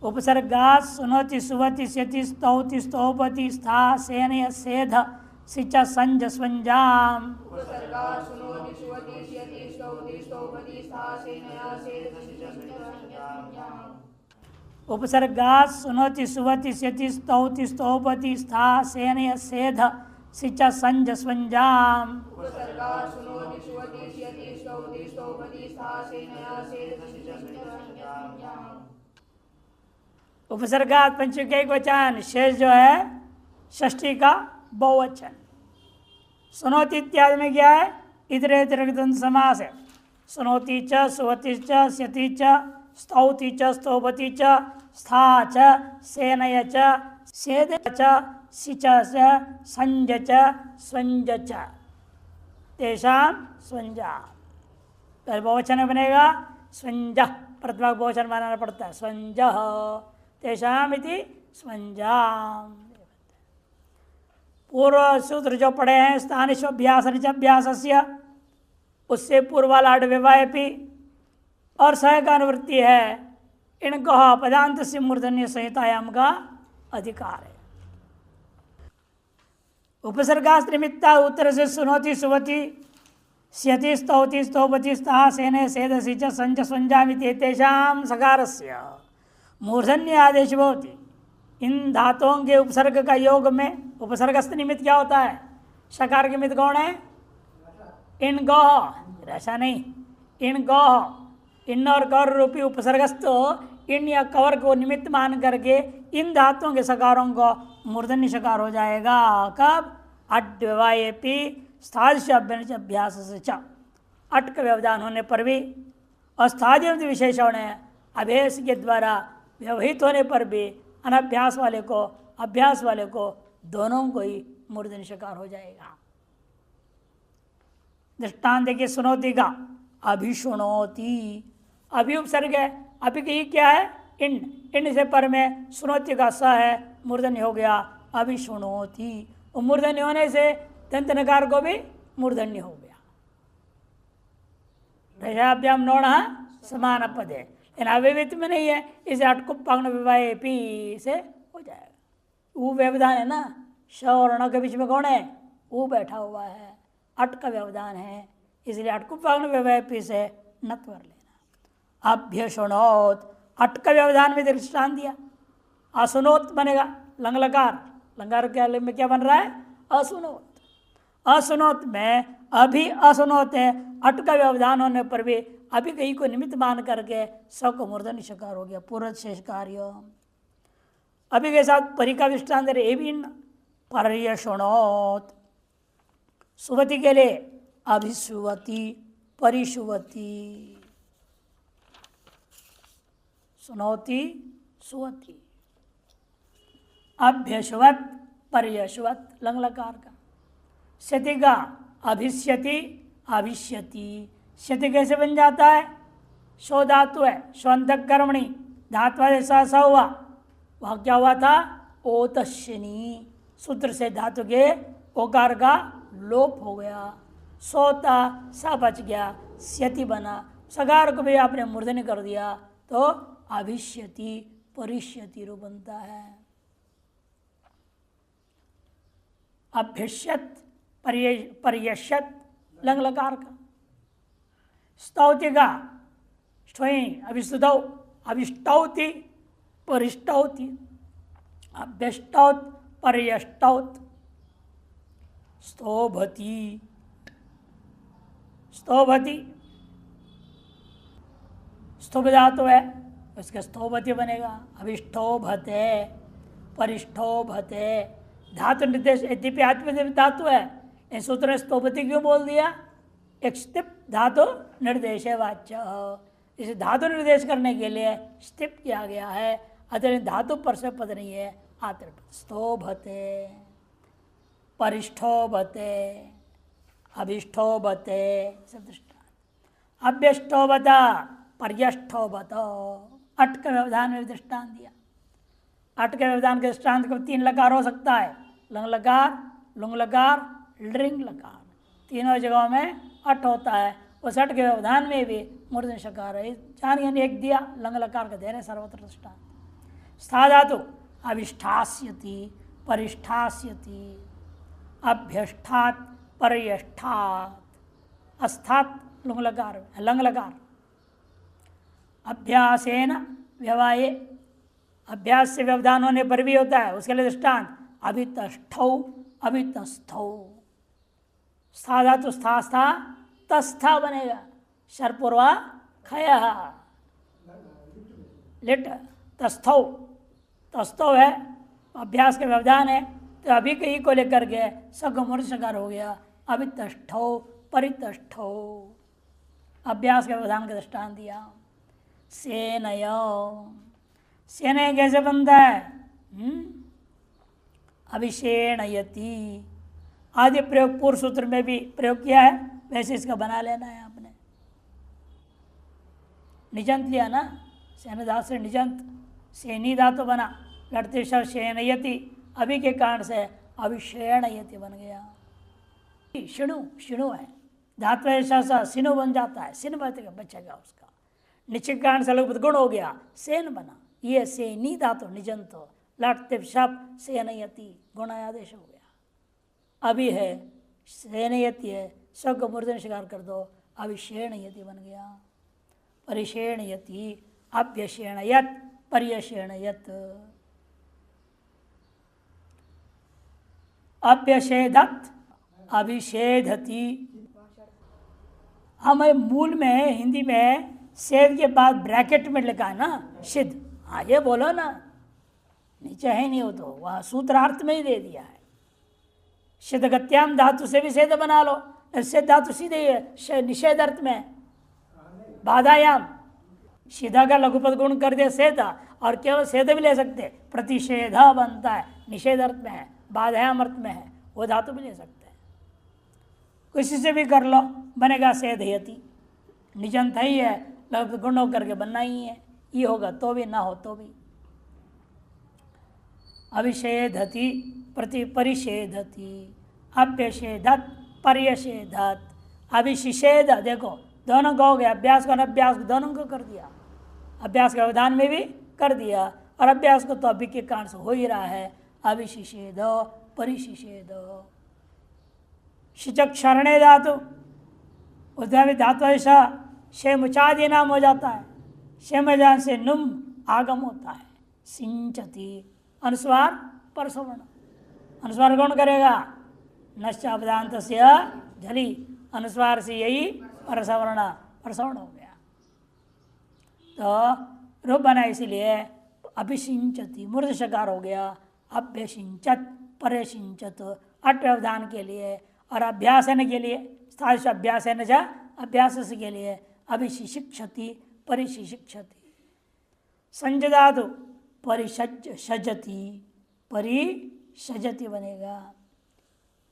उपसर्गात् सुनोति सुवति स्यति स्तौति स्तौपति स्था सेनय सेध सिच संज स्वंजाम। उपसर्गात् सुनोति सुवति स्यति स्तौति स्तौपति स्था सेनय सेध सिच संज स्वंजाम। उपसर्गात् सुनोति सुवति स्यति स्तौति स्तौपति स्था सेनय सेध सिच संज स्वंजाम। उपसर्गात् सुनोति सुवति स्यति स्तौति स्तौपति स्था सेनय सेध सिच संज स्वंजाम। उपसर्गात् पंचमी का एक वचन, शेष जो है षष्ठी का बहुवचन। सुनोति इत्यादि में क्या है? इतरेतर द्वंद्व समास है। सुनोति च सुवति च स्यति च स्तौति च स्तौपति च स्था च सेनय च सेद च सिच च संज च स्वंज च तेषां स्वंजा। पहले बहुवचन में बनेगा स्वंज, प्रथमा बहुवचन बनाना पड़ता है। स्वंज तेषाम इति स्वंजाम। पूर्व सूत्र जो पढ़े हैं स्थानिश अभ्यास अभ्यासस्य, उससे पूर्व वाला अड्व्यवायपि और सह का अनुवृत्ति है। इनको पदांत से मूर्धन्य संहितायाम का अधिकार है। उपसर्गास् निमित्ता उत्तर से सुनोति सुवति स्यति स्तौति स्तौपति स्था सेने सेदसि च संच स्वंजामिति तेषां सकारस्य मूर्धन्य आदेश होती। इन धातुओं के उपसर्ग का योग में उपसर्गस्थ निमित्त क्या होता है? शकार के निमित्त कौन है? इन गौ, ऐसा नहीं, इन गौ, इन और गौर रूपी उपसर्गस्थ इन या कवर को निमित्त मान करके इन धातुओं के सकारों को मूर्धन्य शकार हो जाएगा। कब? अड्व्यवायेपि स्थादिश अभ्यास से च, अट का व्यवधान होने पर भी और स्थादि विशेषण है अभ्यास के द्वारा व्यवहित होने पर भी अनभ्यास वाले को अभ्यास वाले को दोनों को ही मूर्धन्य शकार हो जाएगा। दृष्टांत देखिए सुनोति का, अभिशुणोति, अभि उपसर्ग है, अभि की क्या है? इन, इन से पर में सुनोति का स है, मूर्धन्य हो गया अभिशुणोति। और मूर्धन्य होने से दंत नकार को भी मूर्धन्य हो गया। रजाभ्याम नोण समान पद है, लेकिन अव्यवित में नहीं है, इसे अटकुप्पांग विवाह पी से हो जाएगा। ऊ व्यवधान है ना, श और ण के बीच में कौन है? ऊ बैठा हुआ है, अट का व्यवधान है, इसलिए अटकुप्पांग विवाह पी से नत्वर लेना। अभ्यशुणोत, अट का व्यवधान में दृष्टांत दिया। असुनोत बनेगा लंग लकार, लंगार के में क्या बन रहा है? असुनोत। असुनोत में अभी असुनोत है, अट का व्यवधान होने पर भी अभी कहीं को निमित्त मान करके स को मूर्धन्य शकार हो गया, पूर्व शेष कार्य। अभी के साथ परि का दृष्टांत ए भी पर्यशुणोत, सुवति के लिए अभिसुवति परिशुवति, सुनोति सुवति। अभ्यशुवत पर्यशुवत लंग लकार का। स्यति का अभिष्यति अभिष्यति, स्यति कैसे बन जाता है? शो धातु है, स्वंतक कर्मणि धातु सा हुआ, वह क्या हुआ था? ओतश्यनी, सूत्र से धातु के ओकार का लोप हो गया, सोता सा बच गया, स्यति बना। सगार को भी आपने मूर्धन्य कर दिया तो अभिष्यति परिष्यति रूप बनता है। अभ्यष्यत पर्यष्यत लंग लकार का। स्तौति का स्वयं अभिस्तुतौ अभिष्टौति परिष्टौति, अभ्यष्टौत पर्यष्टौत। स्तोभति स्तोभति, स्तुभ धातु है, उसका स्तोभति बनेगा। अभिष्टोभते परिष्टोभते, धातु निर्देश यद्यपि आत्मनिर्देश धातु है, इस सूत्र ने स्तोभति क्यों बोल दिया? एक स्थिप धातु निर्देश है वाच्य, इसे धातु निर्देश करने के लिए स्थिप किया गया है, अतः धातु पर से पद नहीं है, आत्मपद। स्तोभते परिष्ठोभते अभिष्ठोभते सब दृष्टांत। अभ्यष्टोभता पर्यष्ठोभत, अट का व्यवधान में दृष्टांत दिया। अट के व्यवधान के दृष्टांत को 3 लकार हो सकता है, लंग लकार, लुंग लकार, लृंग लकार, तीनों जगहों में अट होता है। उस अट के व्यवधान में भी मूर्धन्य शकार है। जान एक दिया लंग लकार का दे रहे सर्वत्र दृष्टांत। स्था धातु अभिष्ठास्यति परिष्ठास्यति, अभ्यष्ठात पर्यष्ठात, अस्थात लुंग लकार लंग लकार, अभ्यासेन व्यवाये, अभ्यास से व्यवधान होने पर भी होता है, उसके लिए दृष्टांत अभितष्ठौ अभितस्थौ, स्था धातु स्था स्था तस्था बनेगा, शरपूर्वा खया लिट तस्थौ, तस्थौ है अभ्यास के व्यवधान है, तो अभी कहीं को लेकर के सगमुर सकार हो गया, अभितष्ठौ परितष्ठौ, अभ्यास के व्यवधान का दृष्टांत दिया। सेनय, सेनय कैसे बनता है? अभिषेणयति आदि प्रयोग पूर्व सूत्र में भी प्रयोग किया है, वैसे इसका बना लेना है आपने। निजंत लिया ना, सेन धातु से निजंत, सेनी धातु बना, लड़ते शव शेनयति, अभी के कारण से अभिषेणयति बन गया। शिणु शिणु है, धातु ऐसा सिनु बन जाता है, सिन बचेगा उसका, निश्चित कारण से लघु गुण हो गया, सेन बना। ये सेनी धातु निजंत, लड़ते शब सेनयति गुणायादेश हो गया। अभी है सेनयति है, सब मूर्धन शिकार कर दो, अभिषेणयति बन गया। परिषेणयति अभ्यषेणयत पर्यषेणयत, अभ्यषेधत अभिषेधति। हमें मूल में हिंदी में सेद के बाद ब्रैकेट में लिखा है ना सिद्ध, हाँ ये बोलो ना, नीचे है नहीं हो तो वह सूत्रार्थ में ही दे दिया है। सिद्धगत्याम धातु से भी सेद बना लो, सिद्ध धातु सीधे है निषेध अर्थ में, बाधायाम सीधा का लघुपद गुण कर दे सेदा, और केवल सेद भी ले सकते, प्रतिषेधा बनता है, निषेध अर्थ में है, बाधायाम अर्थ में है, वो धातु भी ले सकते हैं, किसी से भी कर लो बनेगा सेधयति। निजंत ही है, लघुपद गुण होकर के बनना ही है, ये होगा तो भी ना हो तो भी। अभिषेधति प्रति परिषेधति, अभ्यषेधत पर्यषेधत, अभिषेध, देखो दोनों को हो गया, अभ्यास को अनभ्यास को दोनों को कर दिया, अभ्यास के व्यवधान में भी कर दिया, और अभ्यास को तो अभी के कारण से हो ही रहा है। अभिषेध परिषेध, शिचक शरणे धातु, उद्यावी धातु ऐसा शेमुचादि नाम हो जाता है, शेमजान से नुम आगम होता है। सिंचती अनुस्वार परसवर्ण, अनुस्वार कौन करेगा? नश्चापदांत से झली, अनुस्वार से यही परसवर्ण, परसवर्ण हो गया तो रूप बना, इसीलिए अभिषिंचती मूर्ध शकार हो गया। अभ्यसिंचत परसिंचत अट व्यवधान के लिए और अभ्यासन के लिए, स्थायी अभ्यासन जा अभ्यास के लिए अभिशिक्षति परिशिक्षति। संजधातु परिषजति, परिषजति बनेगा,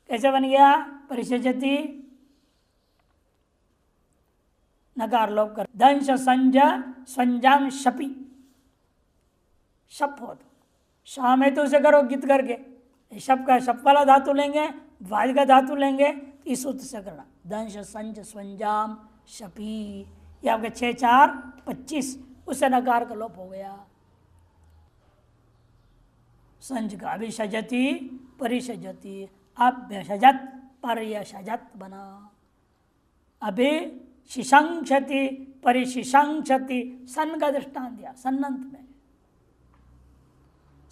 कैसे बन गया? परिषजति नकार लोप कर, दंश संज संजाम शपी, शप हो तो शाम है तो उसे करो गीत करके, शप का शप वाला धातु लेंगे, वाज का धातु लेंगे, इस सूत्र से करना, दंश संज स्वंजाम शपी, ये आपके 6 4 25, उससे नकार का लोप हो गया। संज का अभिषजति परिषजति, अभ्यषजत पर्यषजत बना। अभी शिशंक्षति परिशिशंक्षति, सन का दृष्टांत दिया, सन्नंत में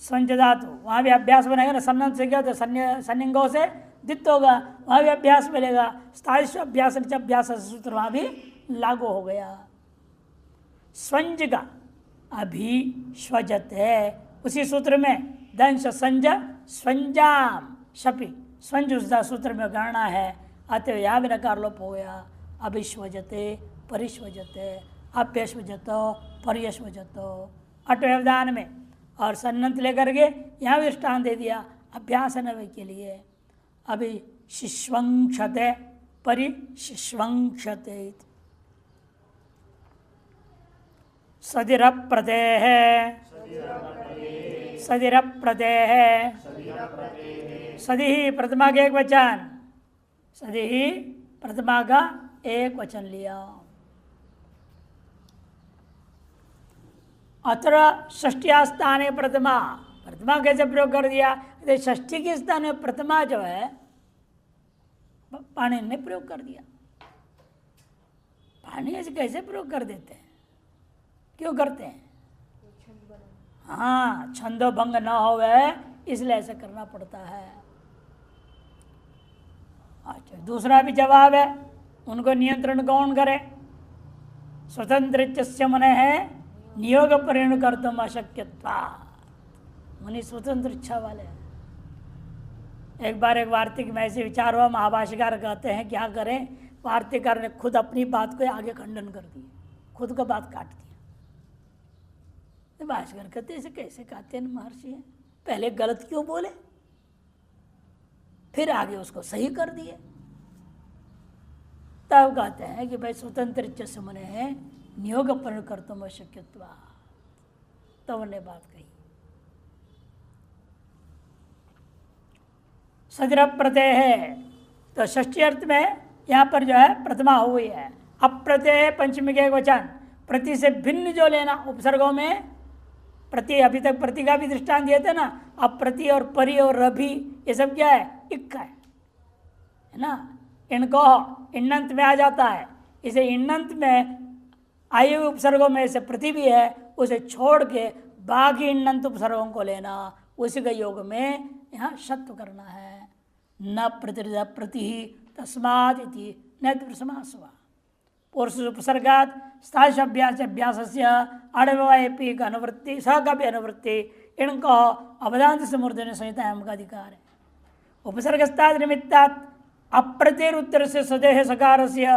संज धातु, वहाँ भी अभ्यास बनेगा ना, सन्नंत से क्या होता है? सन्निंगों से दित्त होगा, वहाँ भी अभ्यास मिलेगा, स्थायी अभ्यास अभ्यास सूत्र वहाँ भी लागू हो गया। स्वंज का अभिश्वजत है, उसी सूत्र में दंश संज स्वंजाम शपी, स्वंज उस सूत्र में गणना है, अतः यहाँ भी नकार लोप हो गया। अभिश्वजते परिश्वजते अभ्यश्वजत पर्यश्वजत, अट व्यवधान में और सन्नंत लेकर के यहाँ भी दृष्टांत दे दिया अभ्यास नवे के लिए। अभी शिश्वंक्षते परिशिश्वंक्षते, सदिर प्रदेह सदिर प्रदेह, सदी ही प्रथमा का एक वचन, सदी ही प्रथमा का एक वचन लिया। अत्र षष्ठ्या स्थाने प्रथमा, प्रथमा कैसे प्रयोग कर दिया? षष्ठी के स्थान में प्रथमा जो है पाणिनि ने प्रयोग कर दिया। पाणिनि से कैसे प्रयोग कर देते हैं? क्यों करते हैं? हाँ, छंदो भंग न होवे इसलिए ऐसा करना पड़ता है। अच्छा, दूसरा भी जवाब है, उनको नियंत्रण कौन करे? स्वतंत्र मन है नियोग परिण कर तुम अशक्यत्वा, मुनि स्वतंत्र इच्छा वाले हैं। एक बार एक वार्तिक में ऐसे विचार हुआ, महाभाष्यकार कहते हैं क्या करें, वार्तिकार ने खुद अपनी बात को आगे खंडन कर दी, खुद का बात काट दिया। तो भाष्यकार कहते ऐसे कैसे कहते हैं महर्षि हैं, पहले गलत क्यों बोले, फिर आगे उसको सही कर दिए। तब कहते हैं कि भाई स्वतंत्र इच्छा से मन है नियोग परिण कर तुम अशक्यत्वा, तब उन्हें बात कही। सदर प्रत्यय है तो षष्ठी अर्थ में यहाँ पर जो है प्रथमा हुई है। अप्रत्यय पंचमी के वचन, प्रति से भिन्न जो लेना उपसर्गों में, प्रति अभी तक प्रति का भी दृष्टांत दिए थे ना, अब प्रति और परि और रभि ये सब क्या है? इक्का है ना। इनको इन्नंत में आ जाता है, इसे इन्नंत में आए हुए उपसर्गों में से प्रति भी है, उसे छोड़ के बाकी इन्नंत उपसर्गों को लेना, उसी के योग में यहाँ शत्व करना है। न प्रतिरिद प्रति तस्माद इति नैतिक समासवा पुरुष उपसर्गात स्थायी अभ्यास अभ्यास अड़वयपी का अनुवृत्ति सह का भी अनुवृत्ति, इनको अवदान से मूर्धन्य संहिता का अधिकार है। उपसर्गस्ताद निमित्तात् अप्रतिर उत्तर से सदेह सकार से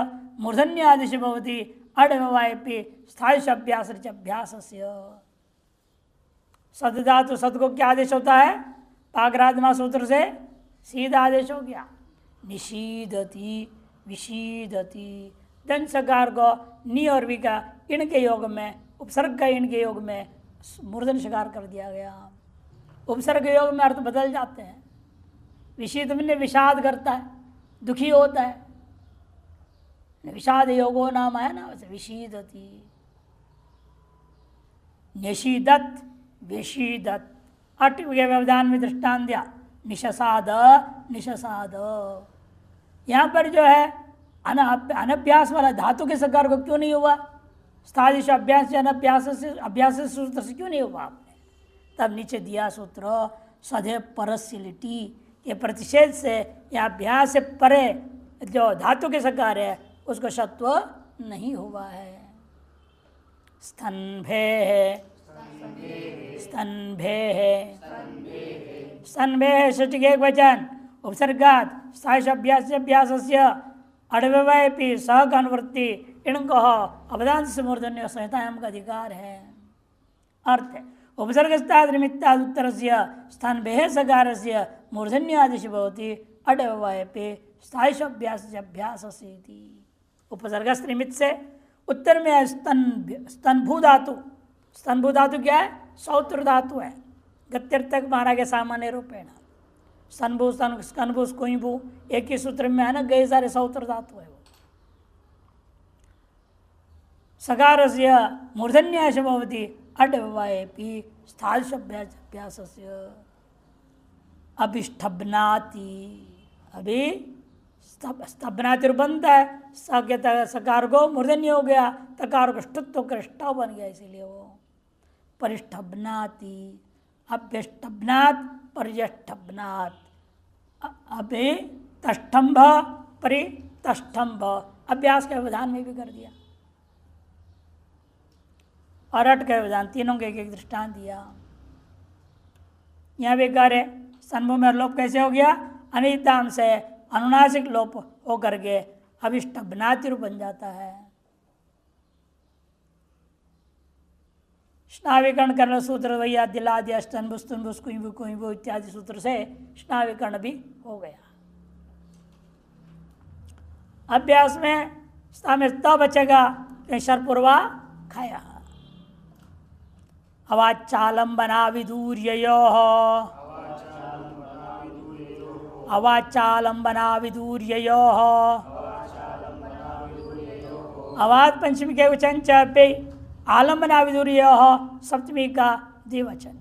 मूर्धन्य आदेश भवति अड़वयपी स्थायी अभ्यास अभ्यास। सदधातु सद को क्या आदेश होता है? पागराधमा सूत्र से सीधा आदेश हो गया, निषीदति विषीदति। दन सकार को नी और वी का इनके योग में, उपसर्ग का इनके योग में मूर्धन शकार कर दिया गया। उपसर्ग के योग में अर्थ बदल जाते हैं। विषीद में विषाद करता है, दुखी होता है, विषाद योगो नाम है ना, वैसे विषीदति। निषीदत विषीदत, अट के व्यवधान में दृष्टांत दिया, निशसाद निशसाद। यहाँ पर जो है अनभ्यास वाला धातु के सकार को क्यों नहीं हुआ? स्थादिश अभ्यास अनभ्यास से अभ्यास सूत्र से क्यों नहीं हुआ आपने? तब नीचे दिया सूत्र सदैव परस्य लिटी के प्रतिषेध से या अभ्यास से परे जो धातु के सकार है उसको शत्व नहीं हुआ है। स्तंभे है, स्तंभे है, स्तंभे है षष्ठी के एक वचन उपसर्गात स्थायी अभ्यास अभ्यास अड़वयपी सह का अनुवृत्ति, इनको अवदान से मूर्धन्य संहिता का अधिकार है। अर्थ है उपसर्गस्ताद निमित्ताद उत्तर से स्तंभे सकार से मूर्धन्य आदेश भवति अड़वयपी स्थायी अभ्यास अभ्यास। उपसर्गस्थ निमित्त से उत्तर में है स्तंभु धातु। स्तंभु धातु क्या है? सौत्र धातु है, गत्यर्थक मारा गया सामान्य रूपेण। स्तंभु स्कंभु स्कुंभु एक ही सूत्र में है ना, गए सारे सौत्र धातु है वो। सकार से मूर्धन्याश भवति अडवयपि स्थायी अभ्यास अभिष्ठबनाति। अभी स्तबनातिर बनता है, सकार को मूर्धन्य हो गया, तकार को ष्टुत्व कर ष्टव बन गया, इसीलिए वो परिष्ठबनाति। अभ्यष्टबनात् परिष्ठबनात्, अभी तष्टंभ परितष्टंभ, अभ्यास के व्यवधान में भी कर दिया और अट के व्यवधान, तीनों के एक दृष्टांत दिया। यहाँ भी कर स्तंभ में लोप कैसे हो गया? अनिताम से अनुनासिक लोप हो करके अभिष्टबनाति रूप बन जाता है। स्नावीकरण करने सूत्र वही दिला दिया, स्तंभ स्तंभ कुंभु इत्यादि सूत्र से स्नावीकरण भी हो गया। अभ्यास में स्त बचेगा शरपूर्वा खाया। अवाचालंबना विदूर्ययोः, अवाचालंबना विदूर्ययोः। अवाद पंचमी के वचन च पे आलम्बना विदुर्य सप्तमी का द्विवचन।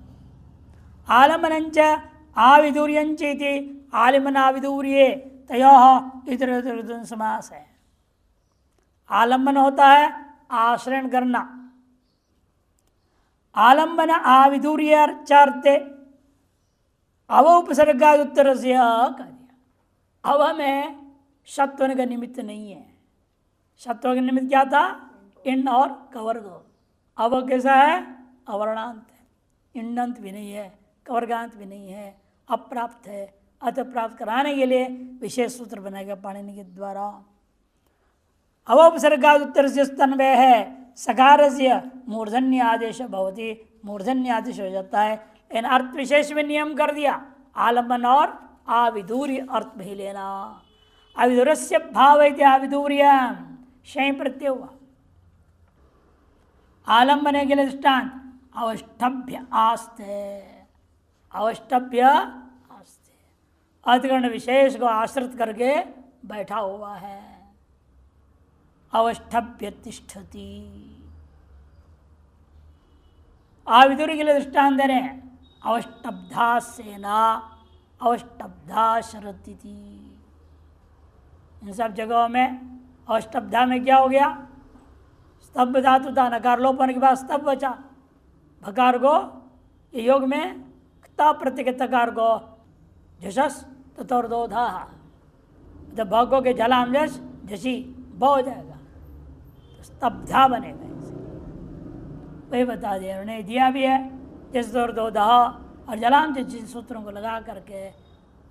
आलम्बनंच आविदुर्यंच इति आलिम्बना विदुर्ये तयोः इतर समास है। आलम्बन होता है आश्रयण करना, आलम्बन आविदुर्य चार्ते अवोपसर्गाद उत्तर से कार्य। अव में शत्वन का निमित्त नहीं है। शत्व का निमित्त क्या था? इन और कवर्ग। अव कैसा है? अवर्णांत है, इंडंत भी नहीं है, कवर्गांत भी नहीं है, अप्राप्त है। अतः प्राप्त कराने के लिए विशेष सूत्र बनाएगा पाणिनि के द्वारा। अवोपसर्गाद उत्तर से स्तन्वय है, सकार से मूर्धन्य आदेश भवती, मूर्धन्य आदेश हो जाता है। इन अर्थ विशेष में नियम कर दिया, आलम्बन और आविदूर्य अर्थ भी लेना। अविदुरस्य भाव आविदूर्य शय प्रत्यय हुआ। आलम्बने के लिए दृष्टांत अवष्टभ्य आस्ते, अवष्टभ्य आस्ते अधिकरण विशेष को आश्रित करके बैठा हुआ है। अवष्टभ्य तिष्ठति। आविदुर्य के लिए दृष्टांत दे रहे हैं, अवष्टब्धा सेना, अवष्टब्धा शरति। इन सब जगहों में अवष्टब्धा में क्या हो गया? स्तब्ध धातु था, नकार लोपन के बाद स्तब्ध बचा। भकार को योग में क्ता प्रत्यय तकार को झसस तथोर दो था, तो भगो के जलाम जस झसी ब हो जाएगा, तो स्तब्धा बनेगा। वही बता दिया उन्होंने, दिया भी है जस दो दो दह और जलाम जिन सूत्रों को लगा करके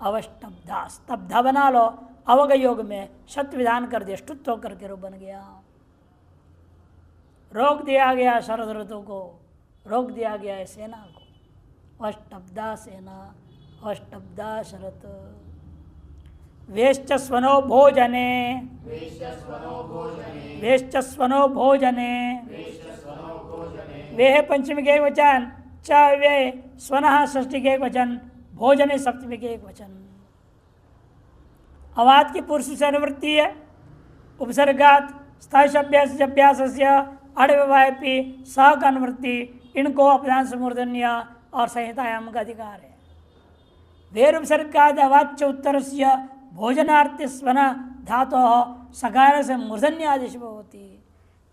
अवष्टब्धा स्तब्धा बना लो। अवग योग में शत विधान कर दिया, ष्टुत्व करके रूप बन गया। रोक दिया गया शरद ऋतु को, रोक दिया गया है सेना को। अष्टब्धा सेना, अष्टब्धा शरत। वेश्च स्वनो भोजने, वेश्च स्वनो भोजने, वे है पंचमी के एक वचन, च वे स्वनः षष्ठी के एक वचन, भोजने सप्तमी के एक वचन। अवाद की पुरुष से अनुवृत्ति है। उपसर्गात स्थायी अभ्यास अड़व्यवायपी सह का अनुवृत्ति, इनको अपदान समूर्धन्य और संहितायाम का अधिकार है। वेर उपसर्गाद अवाच्य उत्तर से भोजनार्थ स्वन धातो सकार से मूर्धन्य आदेश होती।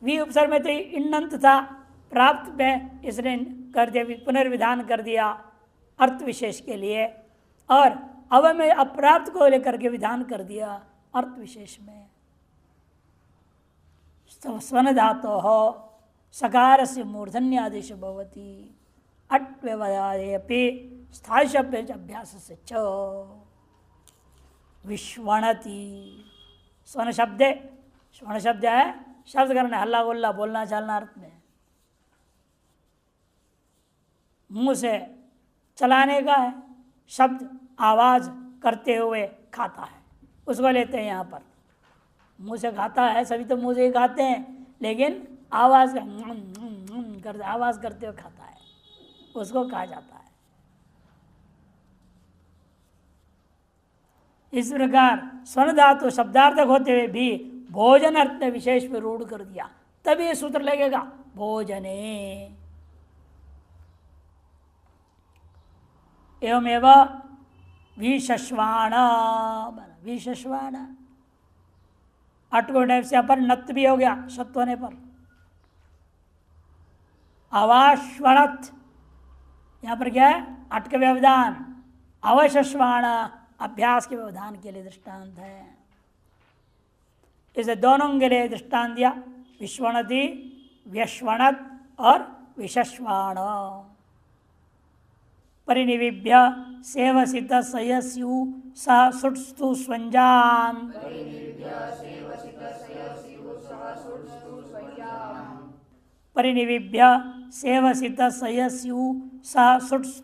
वी उपसर्ग में तो इन्नंत था, प्राप्त में इसने कर दिया, पुनर्विधान कर दिया अर्थ विशेष के लिए, और अव में अप्राप्त को लेकर के विधान कर दिया अर्थ विशेष में। स्वन धातो हो सकार से मूर्धन्य आदेश भवती। अट व्यवधायपि स्थायी शब्द अभ्यास से च विश्वणति। स्वर्ण शब्द, स्वर्ण शब्द है शब्द करना, हल्ला गुल्ला बोलना चलना अर्थ में, मुंह से चलाने का है। शब्द आवाज करते हुए खाता है, उसको लेते हैं यहाँ पर। मुंह से खाता है, सभी तो मुंह से ही खाते हैं, लेकिन आवाज करते, आवाज करते हुए खाता है, उसको कहा जाता है। इस प्रकार स्वर्ण धातु शब्दार्थक होते हुए भी भोजन अर्थ में विशेष में रूढ़ कर दिया, तभी ये सूत्र लगेगा भोजने। एवमेव विशश्वाण, विशश्वाण अटको से अपर नत भी हो गया सत्व होने पर। अवाश्वणत, यहाँ पर क्या है? अट के व्यवधान। अवशश्वाण अभ्यास के व्यवधान के लिए दृष्टांत है। इसे दोनों के लिए दृष्टांत दिया, विश्वणति, व्यश्वणत और विशश्वाण। परिनिविभ्य सेवसित सयस्यु सह सुट्स्तु स्वंजाम, परिनिविभ्य सेवसित सयस्यु सह सुट्स्तु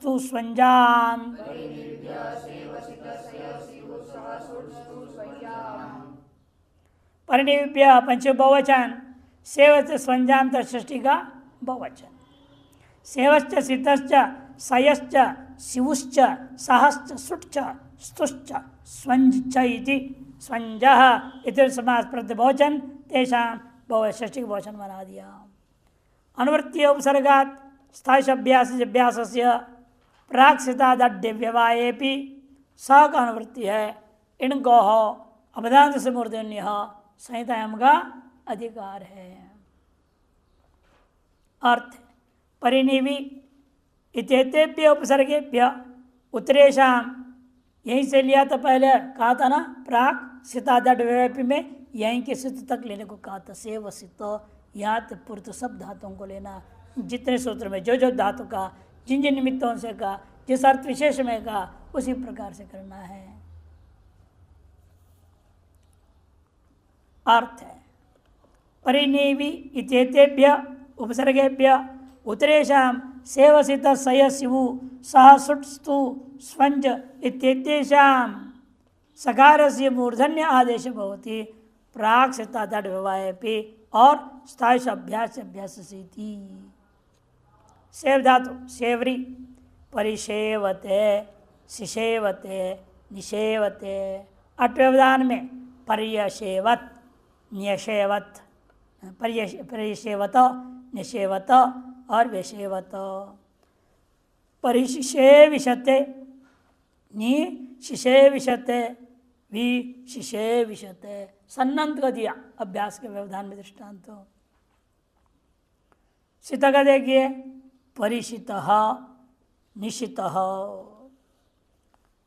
स्वंजाम। परिनिविभ्य पंचम बहुवचन, सेवच स्वंजाम षष्ठी का बहुवचन। सेवश्च सितश्च सयश्च शिवुश्च सहश्च सुट्च स्तुश्च स्वंज इति स्वंजः इति समास प्रत्यय बहुवचन, तेषां बहु षष्ठी बहुवचन बना दिया। अनुवृत्ति उपसर्गात् स्थायी अभ्यास से प्राक्षितादड्य व्यवायेपि स का अनुवृत्ति है। इनको अपदांत से मूर्धन्य संहितायाम का अधिकार है। अर्थ परिनिवि इत्येतेभ्य उपसर्गेभ्य उत्तरेशाम, यहीं से लिया था पहले कहा था ना, प्राक सितादड व्यवायेपि में यहीं के सित तक लेने को कहा था। सेव सित यहाँ तक पूर्त सब धातुओं को लेना, जितने सूत्र में जो जो धातु का जिन जिन निमित्तों से कहा, जिस अर्थ विशेष में कहा, उसी प्रकार से करना है। अर्थ है परिनिवि इत्येतेभ्य उपसर्गेभ्य उत्तरेषां सेवसित सयसिवु सह सुट्स्तु स्वंज इत्येतेषां सकारस्य मूर्धन्य आदेश भवति प्राक् सितादड व्यवायेपि और स्थायी अभ्यास से थी। सेव धातु सेवरी परिसेवते शिसेवते निषेवते। अट्व्यवधान में पर्यसेवत न्यसेवत, परिसेवत निषेवत और व्यसेवत। परिशिषे विशते निशिषे विशते विशिषे विशते। सन्नंत का दिया अभ्यास के व्यवधान में दृष्टांत। सित का देखिए परिशित निशित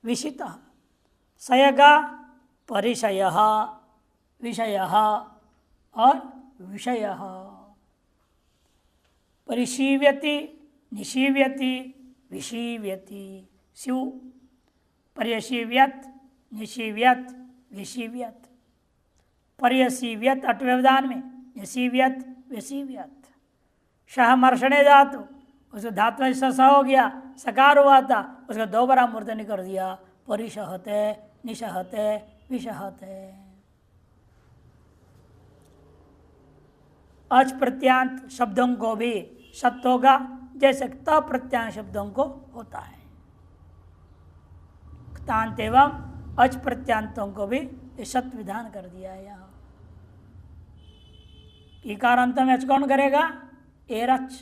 विशित। सय का परिशय विषय और विषय। परिशीव्यति निशीव्यति विशीव्यति। शिव पर्यशीव्यत निशीव्यत विशीव्यत। पर्यसीव्यत अट्व्यवधान में निशीव्यत विशीव्यत। शह मर्षणे धातु, उसको धातु में स हो गया, सकार हुआ था, उसका दो बार मूर्धन्य कर दिया। परिशहते निशहते विशहते। अच प्रत्यांत शब्दों को भी सत्य होगा, जैसे त प्रत्यांत शब्दों को होता है। क्तांत एवं अच प्रत्यांतों को भी सत्य विधान कर दिया है। यहाँ इकार अंत में अच कौन करेगा? एरच,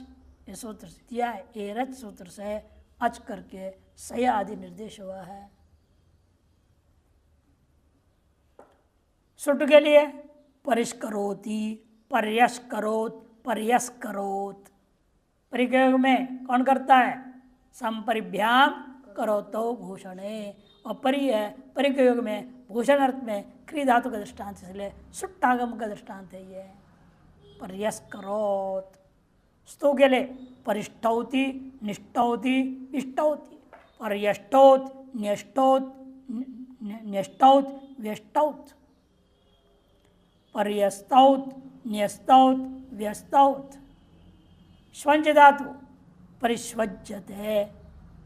ये सूत्र से दिया है। एरच सूत्र से अच करके सय आदि निर्देश हुआ है। सुट के लिए परिष्करोति, पर्यस्करोत, पर्यस्करोत। परिप्रयोग में कौन करता है? संपरिभ्याम करोतो भूषणे। और परि है, परिप्रयोग में भूषण अर्थ में क्री धातु का दृष्टांत, इसलिए सुट्टागम का दृष्टांत है ये। पर्यस्करोत। स्तु के लिए परिष्टौति, निष्टौति, इष्टौति। पर्यष्टौत, न्यष्टौत, न्यष्टौत, व्यष्टौत। पर्यस्तौत, न्यस्तौत, व्यस्तौत। स्वंज धातु परिस्वज्जते,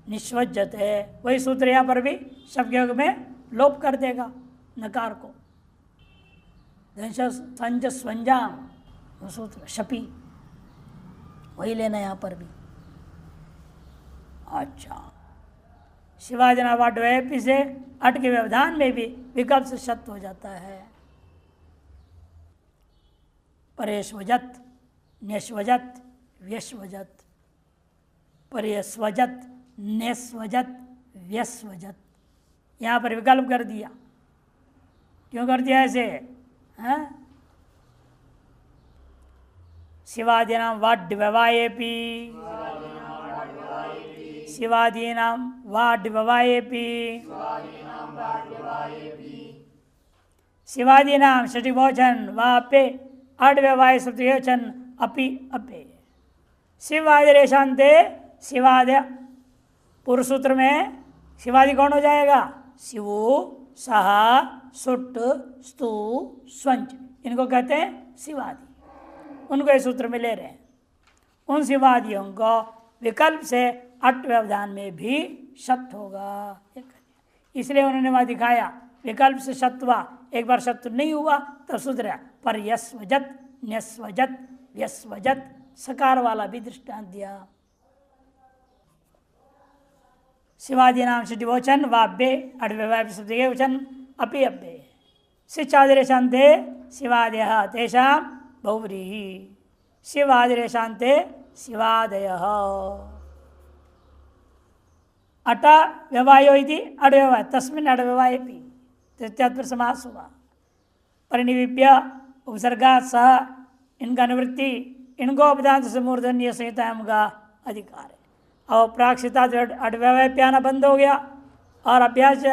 निस्वज्जते। वही सूत्र यहाँ पर भी शब्द में लोप कर देगा नकार को। संज स्वंजाम, वो सूत्र शपी, वही लेना यहाँ पर भी। अच्छा, शिवाजना वाड्वयपि से अट के व्यवधान में भी विकल्प से सत्य हो जाता है। परेशवजत, न्यस्वजत, व्यस्वजत। परेस्वजत, नेस्वजत, व्यस्वजत। यहाँ पर विकल्प कर दिया। क्यों कर दिया ऐसे? शिवादीनां वाड्यवायेपि, शिवादीनां वाड्यवायेपि। शिवादीनां षष्ठीभोजन वापे अड्यवाय सप्तयोचन अपि अपे। शिवादि रेशांते शिवादय। पुरुष सूत्र में शिवादि कौन हो जाएगा? शिवु, सह, सुट, स्तु, स्वंज, इनको कहते हैं शिवादि। उनको इस सूत्र में ले रहे हैं। उन शिवादियों को विकल्प से अट व्यवधान में भी सत्य होगा, इसलिए उन्होंने वहां दिखाया विकल्प से सत्वा। एक बार सत्य नहीं हुआ तो सुधरा। पर यस्वजत, न्यस्वजत, व्यस्वजत, सकार वाला भी दृष्टांत दिया। शिवादि नाम से डिवोचन वाब्य अड्यवचन अपि अब्बे। शिक्षादिरेशांते शिवादयः तेषां बहुव्रीहि। शिवादिरेशान्ते शिवादयः। अट व्यवायो इति अडव्यवाय तस्मिन् अडव्यवायेपि तृतीयात्पर समास हुआ। परिनिविप्य उपसर्गात् सह इनका अनुवृत्ति इनको अपदांत से मूर्धन्य संहितायाम का अधिकार है। और प्राक्षिता अडव्यवायप्याना बंद हो गया और अभ्यास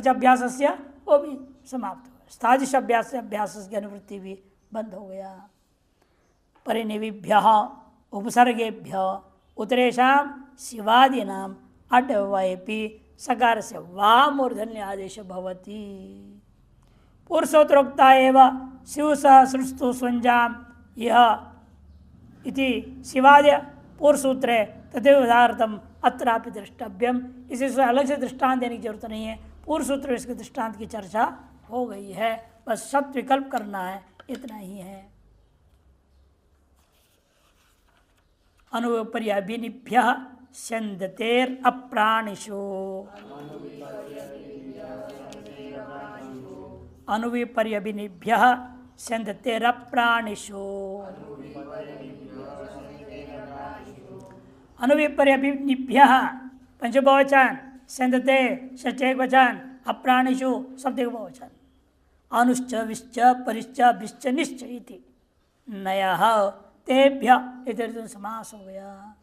अभ्यास वो भी समाप्त हो गया। स्थादिश अभ्यास की अनुवृत्ति भी बंद हो गया। परिनिविभ्य उपसर्गेभ्य उत्तरेषां शिवादीनां अडव्यवायेपि सकार से वा मूर्धन्य आदेश भवति। पुरुषोत्तरोक्ता एव शिव सृष्टु स्वंजाम यह इति शिवादय पूर्वसूत्रे तदेव उदाहरणम अत्रापि द्रष्टव्यम। इसी से अलग से दृष्टांत देने की जरूरत नहीं है, पूर्व सूत्र में इसके दृष्टांत की चर्चा हो गई है, बस शब्द विकल्प करना है, इतना ही है। अनुपर्यभिनिभ्य स्यन्दतेर अप्राणिषु अनुविपर्यभिनिभ्य स्यन्दतेर अप्राणिषु अनुविपर्यभिनिभ्य पंचबहुवचन स्यन्दते षष्ठेकवचन अप्राणिषु सप्तकबहुवचन अनुश्च विश्च परिश्च भिश्च निश्च इति नयः तेभ्य इधर समास हो गया।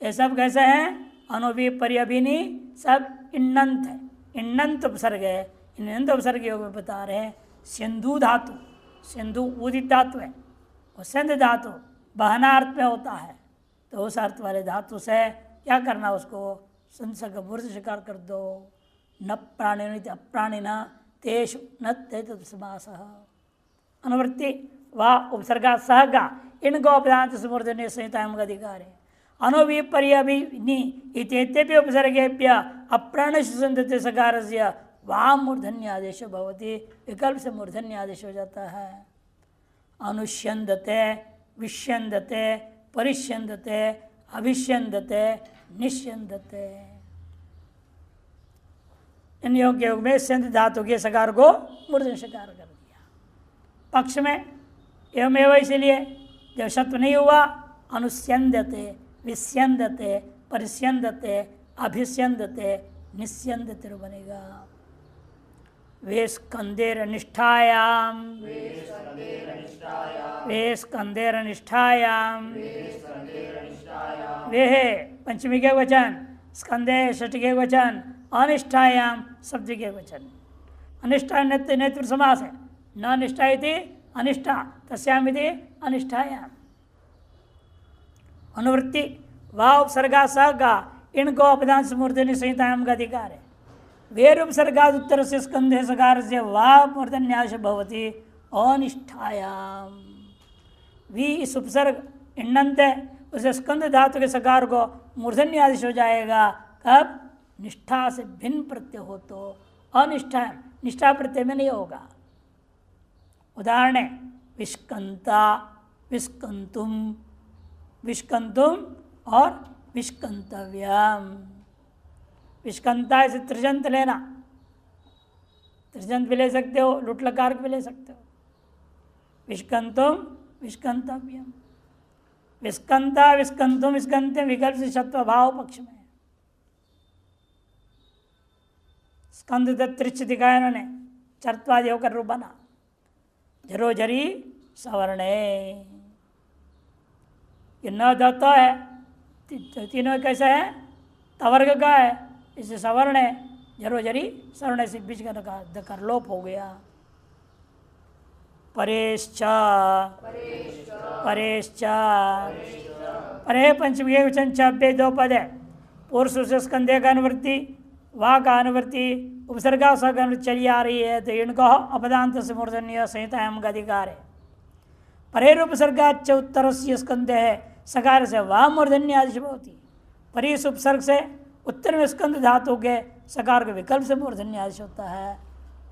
ये सब कैसे हैं? अनुविपर्यभिनि सब इन्नंत है, इन्नंत उपसर्ग है। इन्नंत उपसर्ग योग में बता रहे हैं सिंधु धातु, सिंधु उदित धातु है और सिंध धातु बहना अर्थ में होता है, तो उस अर्थ वाले धातु से क्या करना, उसको संसर्ग बुर्ज शिकार कर दो। न प्राणी अप्राणिना तेषु न तेतु समासः। अनुवृत्ति व उपसर्गा सहगा इनको अपदांत समूर्धन्य संहितायाम का अधिकार है। अनुविपर्यभिनि इत्येतेभ्य उपसर्गेभ्य अप्राणिषु सन्दते सकारस्य वाम मूर्धन्य आदेश भवति। विकल्प से मूर्धन्य आदेश हो जाता है। अनुष्यन्दते विष्यन्दते परिष्यन्दते अभिष्यन्दते निष्यन्दते। इन योग योग में स्यंद धातु के सकार को मूर्धन्य सकार कर दिया। पक्ष में एवं इसलिए जब शत्व नहीं हुआ अनुस्यन्दते विस्यन्दते परिस्यन्दते अभिस्यन्दते निस्यन्दते बनेगा। वे स्कंदेर निष्ठायाम वे स्कंदेर निष्ठायाम वे है पंचमी के वचन, स्कंदे षष्ठी के वचन, अनिष्ठायाम सप्तमी के वचन। अनिष्ठा नेतृत्व समास है। न निष्ठा इति अनिष्ठा तस्याम इति अनिष्ठायाम। अनुवृत्ति वा उपसर्गा सगा इनको अपदान समूर्धन्य संहितायाम का अधिकार है। वेर उपसर्गाद उत्तर से स्कंधे सकार से वा मूर्धन्याश भवति अनिष्ठायाम। वी इस उपसर्ग इन्नंत है, उसे स्कंद धातु के सकार को मूर्धन्य आदेश हो जाएगा। कब? निष्ठा से भिन्न प्रत्यय हो तो अनिष्ठा, निष्ठा प्रत्यय में नहीं होगा। उदाहरण है विष्कंता विष्कंतुम, विष्कंतुम और विष्कंतव्यम। विष्कंता से त्रिजंत लेना, त्रिजंत भी ले सकते हो, लुट लकार भी ले सकते हो। विष्कंतुम विष्कंतव्यम, विष्कंता विष्कंतुम विष्कंते विकल्प से शत्व भाव पक्ष में। स्कंद त्रिच दिखाया इन्होंने, चर्त्वादि होकर रूप बना। जरो जरी सवर्णे, ये न दत्ता है, तीनों कैसे है? तवर्ग का है, इसे सवर्ण है। जरो जरी सवर्ण से बीच का दकार लोप हो गया। परेश्च परेश्च परे पंचमी के वचन छब्बे दो पद है। पुरुष से स्कंदे का अनुवृत्ति, वाह का अनुवृत्ति, उपसर्गा स का अनुवृत्ति चली आ रही है, तो इनको अपदांत से मूर्धन्य संहितायाम का अधिकार है। परेर उपसर्गाच उत्तर से स्कंदे है सकार से वाह मूर्धन्य आदेश होती। परेश उपसर्ग से उत्तर में स्कंद धातु के सकार के विकल्प से मूर्धन्य आदेश होता है।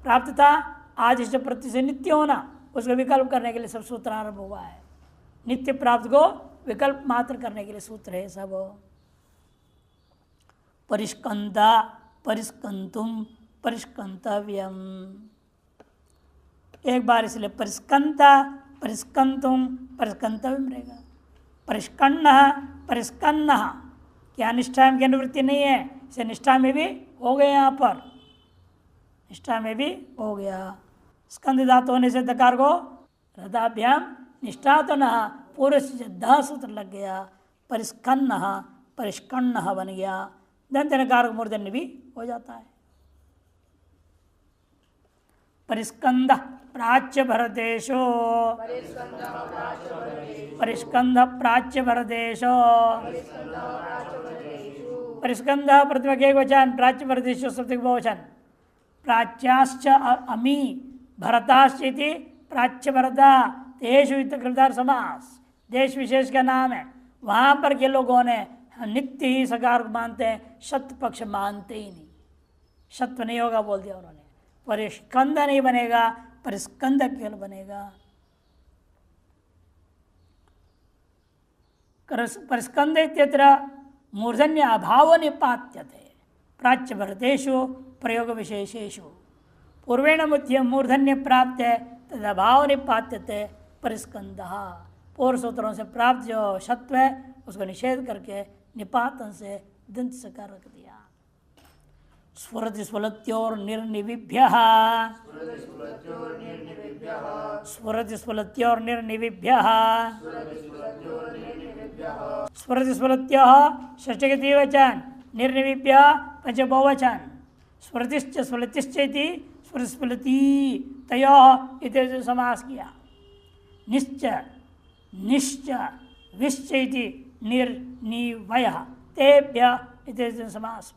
प्राप्तता आदेश प्रति से नित्य होना, उसको विकल्प करने के लिए सब सूत्र आरंभ हुआ है। नित्य प्राप्त को विकल्प मात्र करने के लिए सूत्र है सब। परिष्कंता परिष्कंतुम परिष्कंतव्यम। एक बार इसलिए परिष्कंता परिस्कंतुम परिस्कंतव्यम रहेगा। परिष्कन्न परिस्कन्न, क्या निष्ठा की अनुवृत्ति नहीं है, इसे निष्ठा में भी हो गया, यहाँ पर निष्ठा में भी हो गया। स्कंद धातु होने से दकार को रदाभ्याम निष्ठा तो न पूरे से ध सूत्र लग गया, परिस्कन्न परिष्कन्न बन गया, दंत नकार मूर्धन्य भी हो जाता है। परिस्कंद प्राच्य भरदेशो, परिस्कंद प्राच्य भरदेशो, परिस्कंद प्रतिमा के वचन, प्राच्य भरदेशो सप्तक बहुवचन, प्राच्याश्च अमी भरताश्च इति प्राच्य भरता तेषु कृतार समास, देश विशेष का नाम है। वहां पर के लोगों ने नित्य ही सकार मानते हैं, शत पक्ष मानते ही नहीं, शत्व नहीं होगा बोल दिया उन्होंने। परिस्कंद नहीं बनेगा, परिस्कंद केवल बनेगा। परिस्कंद इत्यत्र मूर्धन्य अभाव निपात्यते प्राच्य भरतेषु प्रयोग विशेषेषु, पूर्वेण मुख्य मूर्धन्य प्राप्त है तद अभाव निपात्यते परिस्कंदः, पूर्व सूत्रों से प्राप्त जो शत्व है उसको निषेध करके निपातन से दंत सकार रख दिया। स्फुरति स्फुलत्योर निर्निविभ्यः, स्फुरति स्फुलत्योर निर्निविभ्यः, स्फुरति स्फुलत्योः षष्ठी द्विवचन, निर्निविभ्यः पंच बहुवचन, स्फुरतिश्च स्फुलतिश्च इति स्फुरति स्फुलति तयोः इति समास किया। निश्च निश्च विश्च इति निर्निवयः तेभ्यः इति समास।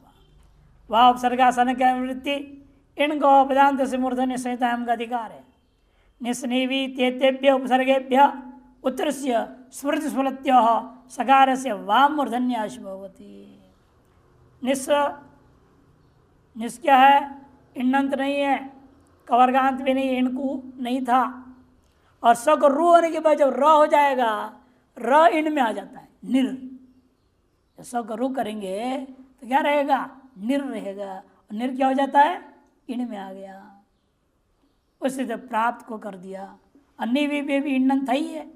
वह उपसर्गासन की अनुवृत्ति इनको पदांत से मूर्धन्य संहिता का अधिकार है। निस्निवी तेभ्य उपसर्गेभ्य उत्तरस्य स्मृति स्फुलत्योः सकार से वाम मूर्धन्याश भवति। निस् निस् क्या है, इन्नंत नहीं है, कवर्गांत भी नहीं, इनको नहीं था, और स को रू होने के बाद जब र हो जाएगा, र इन में आ जाता है, निर। जब स को रू करेंगे तो क्या रहेगा, निर रहेगा, और निर क्या हो जाता है, इन में आ गया। उससे तो प्राप्त को कर दिया, अन्य भी इन था ही है,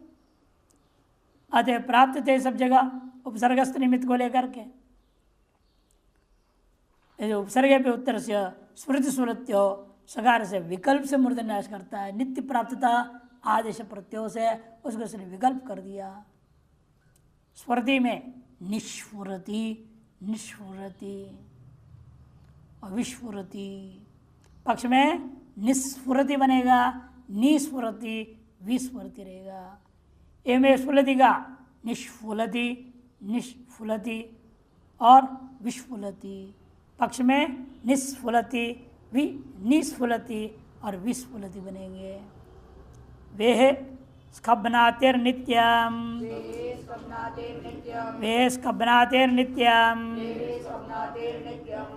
अतः प्राप्त थे सब जगह उपसर्गस्थ निमित्त को लेकर के। उपसर्ग पे उत्तर से स्मृति स्मृत्यो सकार से विकल्प से मूर्धन्यास करता है, नित्य प्राप्तता आदेश प्रत्यो से उसको उसने विकल्प कर दिया। स्फुरति में निष्फुरति निष्फुरति और विस्फुरति, पक्ष में निस्फुरति बनेगा, निस्फुरति विस्फुरति रहेगा। ए में स्फुलति का निष्फुलति निष्फुलति और विस्फुलति, पक्ष में निस्फुलति निस्फुलति और विस्फुलति बनेंगे। वे स्खबनातेर नित्यम, वे स्खबनातेर नित्यम,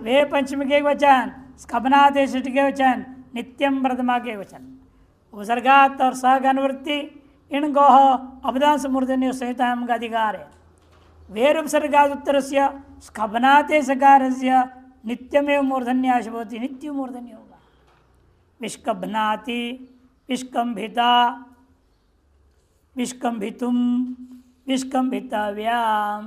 वे पंचमी के वचन, स्खबनाते षष्ठी के वचन, नित्यम प्रथमा के वचन। उपसर्गात और सह का अनुवृत्ति इनको अपदांश मूर्धन्य संहिता का अधिकार है। वेर उपसर्गात उत्तर से स्खबनाते सकार से नित्यमेव मूर्धन्याश भवति, नित्य मूर्धन्य होगा। विष्कंभनाति विष्कंभिता विष्कंभितुम विष्कंभितव्याम,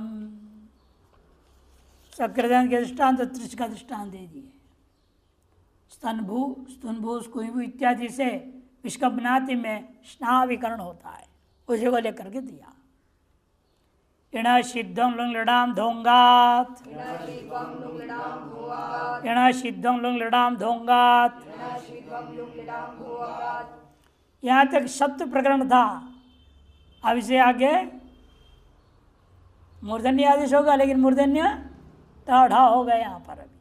सकृदन के दृष्टांत त्रिश का दृष्टांत दे दिए। स्तनभू स्तनभू स्कुभू इत्यादि से विष्कंभनाति में स्नाविकरण होता है, उसी को लेकर के दिया। इण सिद्धं लुंग लडाम धोंगात, इण सिद्धं लुंग लडाम धोंगात, यहाँ तक शब्द प्रकरण था। अब इसे आगे मूर्धन्य आदेश होगा, लेकिन मूर्धन्य ढा हो गया यहाँ पर। अभी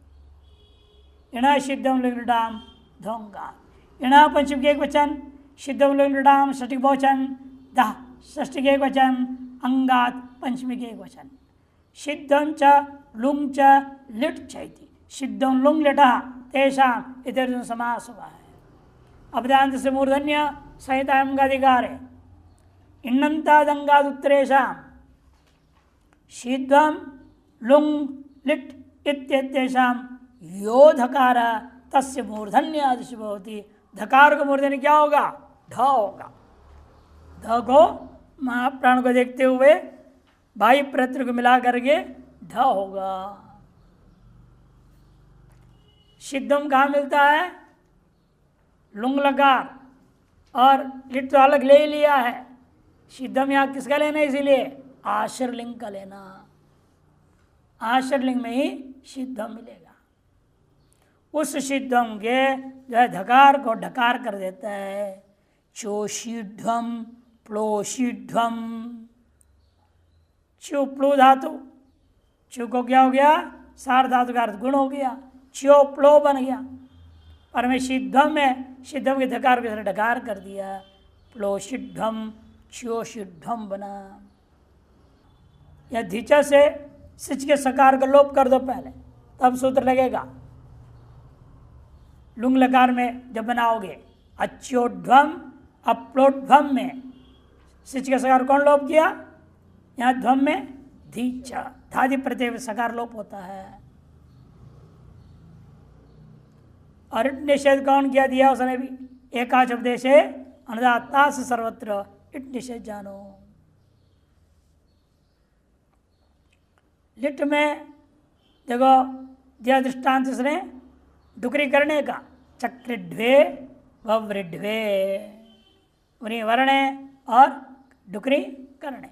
इण सिद्धं लुंग लडाम धोंगात, इण पंचम के एक वचन, सिद्धं लुंग लडाम षष्ठी बहुवचन, दा षष्ठी के एक वचन, अंगात पंचमी के एक वचन। सिद्धं च लुंग च लिट चैति, सिद्धं लुंग लिटा तेषाम इतर समास हुआ है। अपदांत से मूर्धन्य संहिता का अधिकार है। इन्नंतादंगाद उत्तरेषाम सिद्धं लुंग लिट इत्येतेषाम यो धकार तस्य मूर्धन्य आदेश भवति। धकार का मूर्धन्य क्या होगा, ढ होगा। ध को महाप्राण को देखते हुए भाई प्रत्र को मिला करके ध होगा। सिद्धम कहाँ मिलता है? लुंग लकार और लिट तो अलग ले ही लिया है। सिद्धम यहाँ किसका लेना है? इसीलिए आश्रलिंग का लेना। आश्रलिंग में ही सिद्धम मिलेगा। उस सिद्धम के जो है धकार को ढकार कर देता है। चोषिध्वम प्लोषिध्वम। च्यू प्लू धातु, च्यू को क्या हो गया? सार धातु का अर्थ गुण हो गया, च्यो प्लो बन गया। पर में सिद्धम है, सिद्धम के धकार को ढकार कर दिया, प्लोषिध्वम च्योषिध्वम बना। या धिचा से सिच के सकार का लोप कर दो पहले, तब सूत्र लगेगा। लुंग लकार में जब बनाओगे अच्योध्वम अप्लोध्वम में सिच के सकार कौन लोप किया? यहाँ ध्वम में धीचा धादि प्रत्यय सकार लोप होता है। और इट निषेध कौन किया दिया उसने भी? एकाच उपदेश अनुदाता से सर्वत्र इट निषेध जानो। लिट में देखो दिया दृष्टांत इसने डुकरी करने का, चक्रिड्वे वृड्वे वर्ण और डुकरी करने।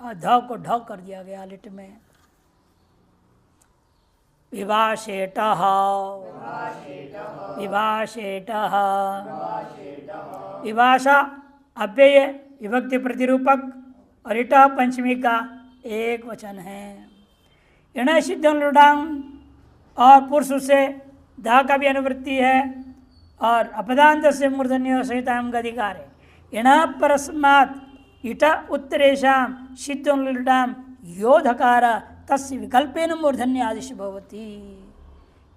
हाँ, ध को ढ कर दिया गया लिट में। विभाषेट विभाषेट विभाषा अव्यय विभक्ति प्रतिरूपक और इटा पंचमी का एक वचन है। इण सिद्धं लुडांग और पुरुष से धा का भी अनुवृत्ति है और अपदांत से मूर्धन्य सहितांग अधिकार है। इण परस्मात् इट उत्तरेशम सिद्धं लुडाम यो धकार तस्य विकल्पेन मूर्धन्य आदिश भवती।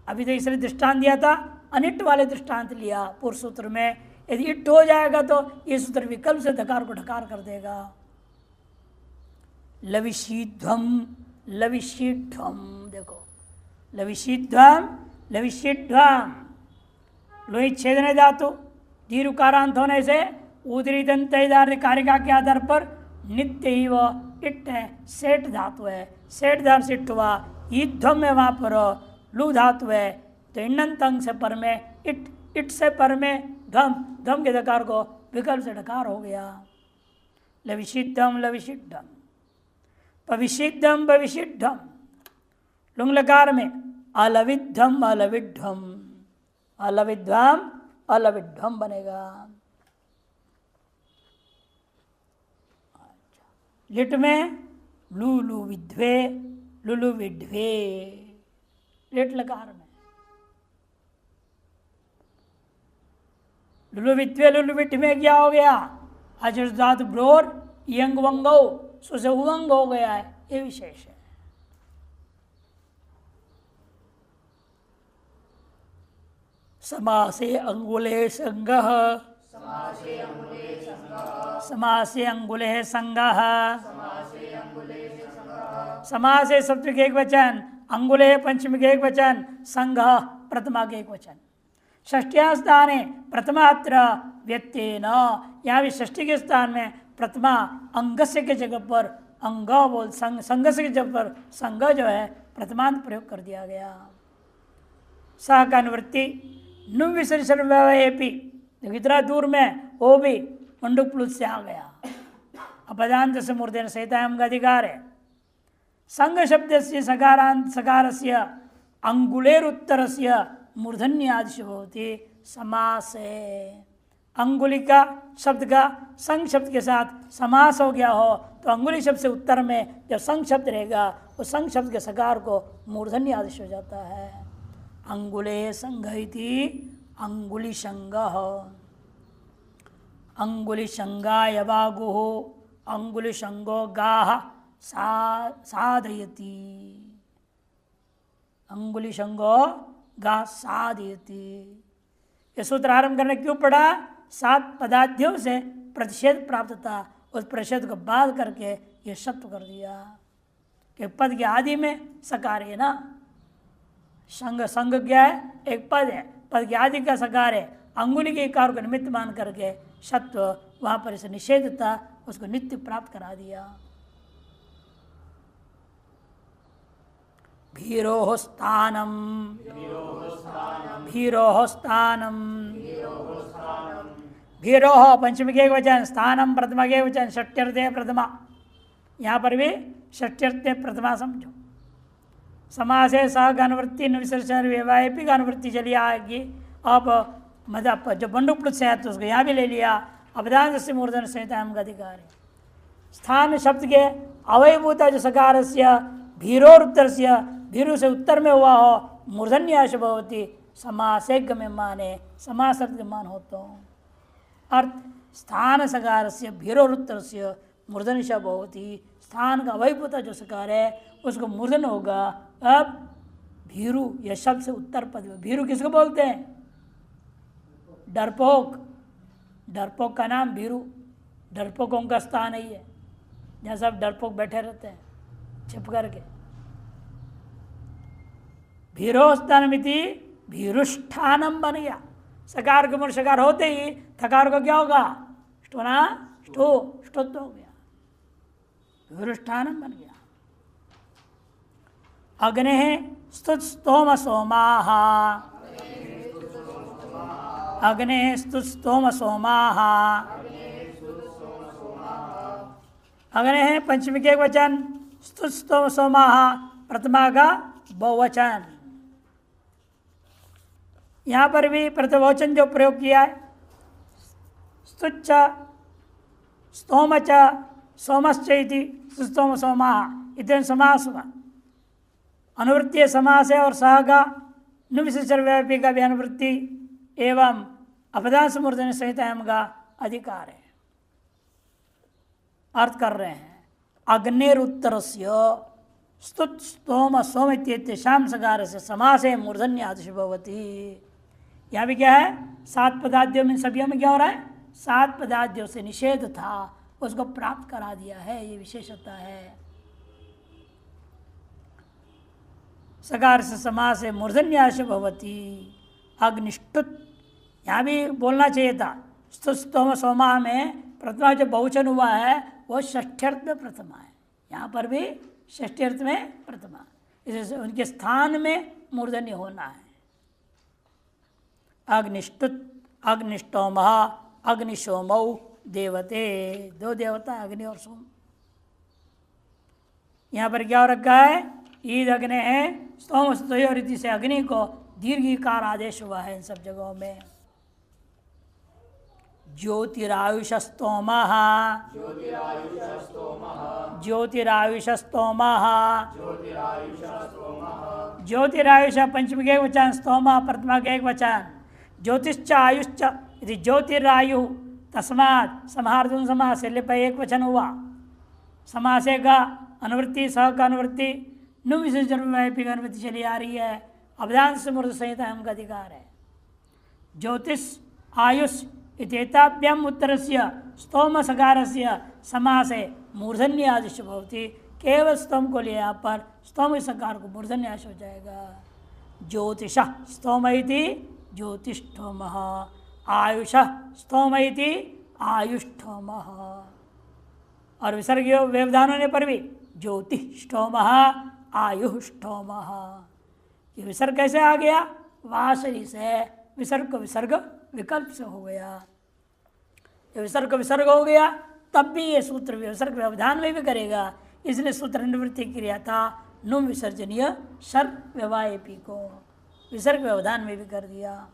अभी तो इसलिए दृष्टांत दिया था, अनिट वाले दृष्टांत लिया पूर्व सूत्र में। यदि इट हो जाएगा तो ये सूत्र विकल्प से धकार को ढकार कर देगा। लविशीध्वम लविशीध्वम, देखो लविशीध्वम लविशीध्वम। लोहित छेदने धातु दीर्घकारांत होने से उदरी दंत कारिका के आधार पर नित्य ही वो इट है, सेठ धातु है। सेठ धातु से इट हुआ, ईध्वम है वहाँ पर लू धातु है, तो इन्नंत अंग से पर में इट, इट से पर में धम, धम के धकार को विकल्प से ढकार हो गया। लविशिद्धम लविशिद्धम पविशिद्धम भविशिद्धम। लुंग लकार में अलविद्धम अलविद्धम, अलविध्वम अलविद्धम बनेगा। लिट में लुलु विध्वे लुलु विध्वे। लिट लकार में लुलु विध्वे लुलु विध्वे क्या हो गया? अजर धातु ब्रोर यंग वंगो से उवंग हो गया है, ये विशेष है। समासे अंगुले संगः, समासे अंगुले संगः। समासे सप्तमी के एक वचन, अंगुले पंचमी के एक वचन, संघ प्रथमा के एक वचन। षष्ठ्या स्थाने प्रथमात्र व्यत्येन, यहाँ भी षष्ठी के स्थान में प्रथमा अंगस्य के जगह पर अंग बोल संगस्य के जगह पर संग जो है प्रथमांत प्रयोग कर दिया गया। सह का अनुवृत्ति नु विसर्जन व्यवएपि, इतना दूर में वो भी मंडुक प्लुत से आ गया। अपदांत से मूर्धन सहितायम का अधिकार है। संग शब्द से सकारांत सकार से अंगुलेरुत्तर से मूर्धन्य आदिश होती समास है। अंगुलिका शब्द का संग शब्द के साथ समास हो गया हो तो अंगुली शब्द से उत्तर में जब संग शब्द रहेगा वो संग शब्द के सकार को मूर्धन्य आदिश हो जाता है। अंगुले संघिति अंगुली संग, अंगुली संगाय बागु अंगुली संगो गाह साधयति, अंगुली संगो गा साधयति। ये सूत्र आरंभ करने क्यों पड़ा? 7 पदाध्यों से प्रतिषेध प्राप्त था, उस प्रतिषेध को बाध करके ये शब्द कर दिया कि पद के आदि में सकार है ना। संग संग क्या है? एक पद है, पद के आदि का सकार है, अंगुली के कार को निमित्त मान करके सत्व वहाँ पर इसे निषेध था, उसको नित्य प्राप्त करा दिया। भीरोः स्थानम, भीरोः स्थानम, भीरोः पंचमी के वचन, स्थानम प्रथमा के वचन, षष्ट्यर्थे प्रथमा। यहाँ पर भी षष्ट्यर्थे प्रथमा समझो। समासे सह अनुवृत्ति विसर्जन वैवाहिक अनुवृत्ति चली आएगी। अब मतलब जो बंडुप्लुत से है तो उसको यहाँ भी ले लिया। अवधान से मूर्धन संहिता का अधिकार है। स्थान शब्द के अवयभूत जो सकार से भीरोत्तर से, भीरु से उत्तर में हुआ हो, मूर्धन्याश भवती समासे में माने समास अर्थ मान हो तो अर्थ स्थान सकार से भीरोत्तर से मूर्धनिश भवती। स्थान का अवयभूत जो सकार है उसको मूर्धन होगा। अब भीरु यह शब्द से उत्तर पद में, भीरु किसको बोलते हैं? डरपोक। डरपोक का नाम भीरु। डरपोकों का स्थान ही है जहाँ सब डरपोक बैठे रहते हैं छिप करके। भीरोस्थान मिति भीरुष्ठानम बन गया। सकार के मूर्धकार होते ही थकार को क्या होगा? स्टोना स्टो स्टोत्व हो गया, भीरुष्ठानम बन गया। अग्ने स्तुत स्तोम सोमाः, अग्ने स्तुत स्तोम सोमाः। अग्ने है पंचमी के वचन, स्तुत स्तोम सोमाः प्रथमा का बहुवचन। यहाँ पर भी प्रथमवचन जो प्रयोग किया है, स्तुच्च स्तोमच सोमश्च इति स्तोम सोमाः इतने समास हुआ। अनुवृत्ति समास है और सह का नुविशेषण व्यापी का भी अनुवृत्ति एवं अपदान मूर्धन्य संहिता का अधिकार है। अर्थ कर रहे हैं अग्निरुत्तरस्य स्तुत स्तोम सोम इत्येतेषां सकार से समासे मूर्धन्य आदेश भवति। यहाँ भी क्या है? 7 पदाद्यों में, सभी में क्या हो रहा है? 7 पदाद्यों से निषेध था, उसको प्राप्त करा दिया है, ये विशेषता है। सकार से समास है मूर्धन्याश भवति। अग्निष्टुत यहाँ भी बोलना चाहिए था। स्तुत स्तोम सोमा में प्रथमा जो बहुवचन हुआ है वो षष्ठ्यर्थ में प्रथमा है, यहाँ पर भी षष्ठ्यर्थ में प्रथमा, इसलिए उनके स्थान में मूर्धन्य होना है। अग्निष्टुत अग्निष्टोम अग्निशोमौ देवते, 2 देवता अग्नि और सोम। यहाँ पर क्या हो रखा है? ईद अग्नि है, स्तोम स्तोय रीति से अग्नि को दीर्घिकार आदेश हुआ है इन सब जगहों में। ज्योतिरायुषस्तोमः, ज्योतिरायुषस्तोमः, ज्योतिरायुष पंचमी के एक वचन, स्तोमा प्रथमा के एक वचन। ज्योतिश्च आयुश्च यदि ज्योतिरायु तस्मात् समाहार्जुन समास से लिप एक वचन हुआ। समासे का अनुवृत्ति सह का अनुवृत्ति नुविशेषण व्यापी अनुवृत्ति चली आ रही है। अवधान से मूर्ध संहिता का अधिकार है। ज्योतिष आयुष इत्येताभ्याम उत्तरस्य स्तोम सकारस्य समासे मूर्धन्य आदेश भवति। केवल स्तोम को लिए यहाँ पर स्तोम सकार को मूर्धन्य आदेश हो जाएगा। ज्योतिष स्तोम इति ज्योतिष्ठोमः, आयुष स्तोम इति आयुष्ठोमः। और विसर्ग व्यवधान होने पर भी ज्योतिष्ठोमः आयुष्ठोमः। ये विसर्ग कैसे आ गया? वासरी से विसर्ग को विसर्ग विकल्प से हो गया। ये विसर्ग को विसर्ग हो गया तब भी ये सूत्र विसर्ग व्यवधान में भी करेगा, इसलिए सूत्र निवृत्ति क्रिया था नुम विसर्जनीय शर व्यवायपी को विसर्ग व्यवधान में भी कर दिया।